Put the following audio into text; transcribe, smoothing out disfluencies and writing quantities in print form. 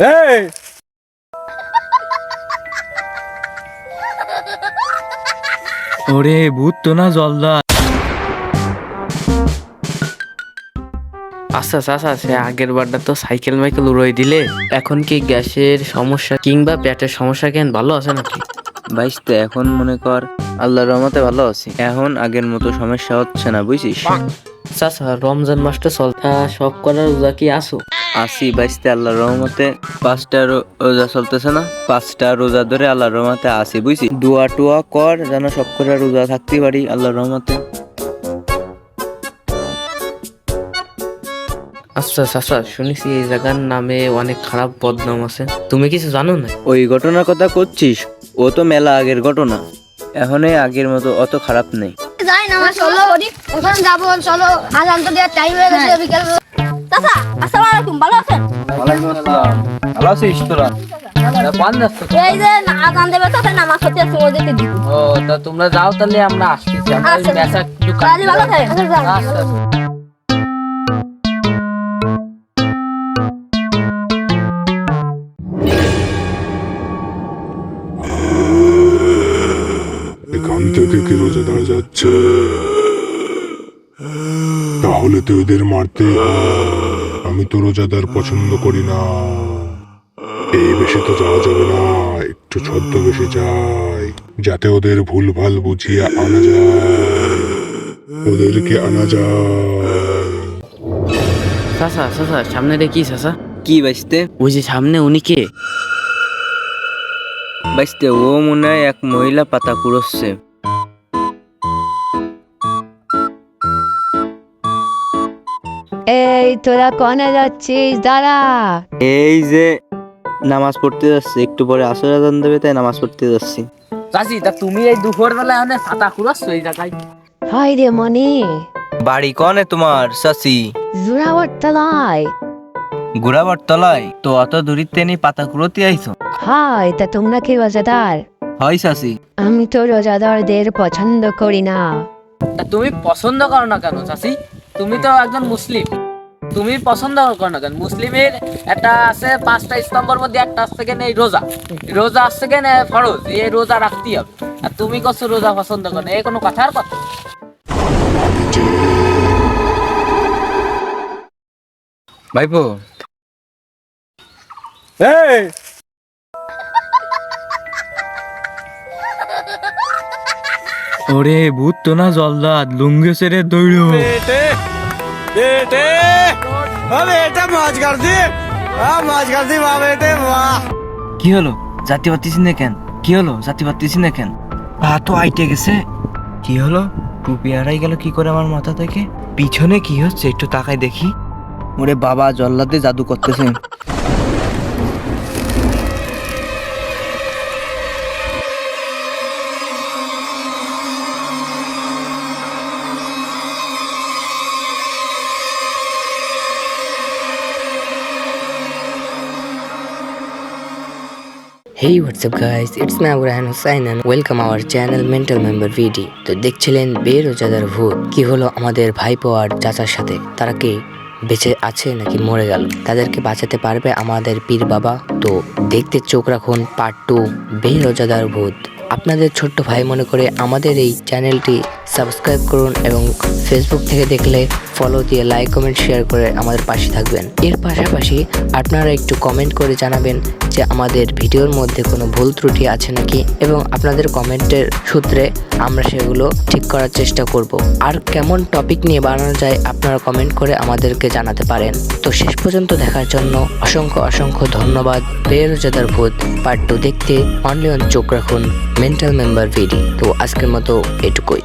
এই ওরে ভূত তো না জলদা। আচ্ছা চাচা, সে আগের বারটা তো সাইকেল মাইকেল উড়াই দিলে, এখন কি গ্যাসের সমস্যা কিংবা পেটের সমস্যা কেন ভালো আছে নাকি? বাইশতে এখন মনে কর আল্লাহর রহমতে ভালো আছি। এখন আগের মতো সমস্যা হচ্ছে না, বুঝছিস? চাচা রমজান মাসটা চলতা সব করার রোজা কি আসো? আসি বাইশতে আল্লাহর রহমতে। 5টা রোজা চলতেছে না, 5টা রোজা ধরে আল্লাহর রহমতে আসি, বুঝছিস? দোয়া টোয়া কর যেন সব করে রোজা থাকতে পারি আল্লাহর রহমতে। আচ্ছা চাচা, শুনেছি এই জায়গার নামে অনেক খারাপ বদনাম আছে, তুমি কিছু জানো না? ওই ঘটনার কথা করছিস? ও তো মেলা আগের ঘটনা, এখন আগের মতো অত খারাপ নেই। যাই না আমার চলো এখন যাবো, চলো আজান তো দেওয়ার টাইম হয়ে গেছে বিকেল। চাচা আসসালামু আলাইকুম, ভালো আছেন? ওয়ালাইকুম আসসালাম। ভালো আছিস তোরা? এই যে আজান দেবে তখন নামাজ পড়তে আসছে ওদেরকে দিব। ও তা তোমরা যাও, তাহলে আমরা আসতেছি। আচ্ছা। তাহলে ভালো থাকেন। এখান থেকে কি রোজাদার যাচ্ছে? তাহলে তো ওদের মারতে হয়। আমি তো রোজাদার পছন্দ করি না। এই বেশে তো যাওয়া যাবে না, একটু ছদ্মবেশে যাই, যাতে ওদের ভুল ভাল বুঝিয়ে আনা যায়, ওদেরকে আনা যায়। চাচা চাচা, সামনে দেখি চাচা। কি বাইশতে? ওই যে সামনে, উনি কে? বাইশতে ও মনে হয় এক মহিলা পাতা কুড়োচ্ছে। এই তোরা কনে যাচ্ছিস? দাঁড়া। এই যে নামাজ পড়তে যাচ্ছি, একটু পরে আসর আজান দেবে, তাই নামাজ পড়তে যাচ্ছি। চাচি, তা তুমি এই দুপুর বেলা এখানে ছাতা কুড়াচ্ছ এই জায়গায়? হাই রে মনি, বাড়ি কনে তোমার চাচি? জোড়াওয়ার তলায়। ঘোড়াবার তলায়? তো অত দূরিতে নি পাতা কুড়োতে আইছো? হাই, তা তোমরা কি রোজাদার? হয় চাচি। আমি তো রোজাদারদের পছন্দ করি না। তা তুমি পছন্দ করো না কেন চাচি? তুমি তো একজন মুসলিম, তুমি পছন্দ করো না কেন? মুসলিমের একটা আছে 5টা স্তম্ভের মধ্যে একটা আছে কেন এই রোজা। রোজা আসছে কেন ফরজ, এই রোজা রাখতেই হবে। আর তুমি কছো রোজা পছন্দ করো না, এই কোনো কথার কথা? ভাইপো এই ওরে ভূত তো না জলদা, লুঙ্গে সেরে দৌড়ো। কি হলো? জাতি পাতিস না কেন? কি হলো? জাতি পাতিস না কেন? পা তো আইটে গেছে। কি হলো? টুপি হারাই গেল কি করে আমার মাথা থেকে? পিছনে কি হচ্ছে একটু তাকাই দেখি। ওরে বাবা, জল্লাদে জাদু করতেছে। Hey, what's up guys, it's me Abraham Hussain and welcome our channel Mental Member VD। তো দেখছিলেন বেরোজাদার ভূত। কি হলো আমাদের ভাইপো আর চাচার সাথে? তারা কি বেঁচে আছে নাকি মরে গেল? তাদেরকে বাঁচাতে পারবে আমাদের পীর বাবা? তো দেখতে চোখ রাখুন পার্ট 2 বেরোজাদার ভূত। আপনাদের ছোট্ট ভাই মনে করে আমাদের এই চ্যানেলটি সাবস্ক্রাইব করুন এবং ফেসবুক থেকে দেখলে ফলো দিয়ে লাইক কমেন্ট শেয়ার করে আমাদের পাশে থাকবেন। এর পাশাপাশি আপনারা একটু কমেন্ট করে জানাবেন যে আমাদের ভিডিওর মধ্যে কোনো ভুল ত্রুটি আছে নাকি, এবং আপনাদের কমেন্টের সূত্রে আমরা সেগুলো ঠিক করার চেষ্টা করব। আর কেমন টপিক নিয়ে বানানো যায় আপনারা কমেন্ট করে আমাদেরকে জানাতে পারেন। তো শেষ পর্যন্ত দেখার জন্য অসংখ্য ধন্যবাদ। বেরোজাদার ভূত পার্ট 2 দেখতে অনলি অন চোখ রাখুন মেন্টাল মেম্বার ভিডি। তো আজকের মতো এটুকুই।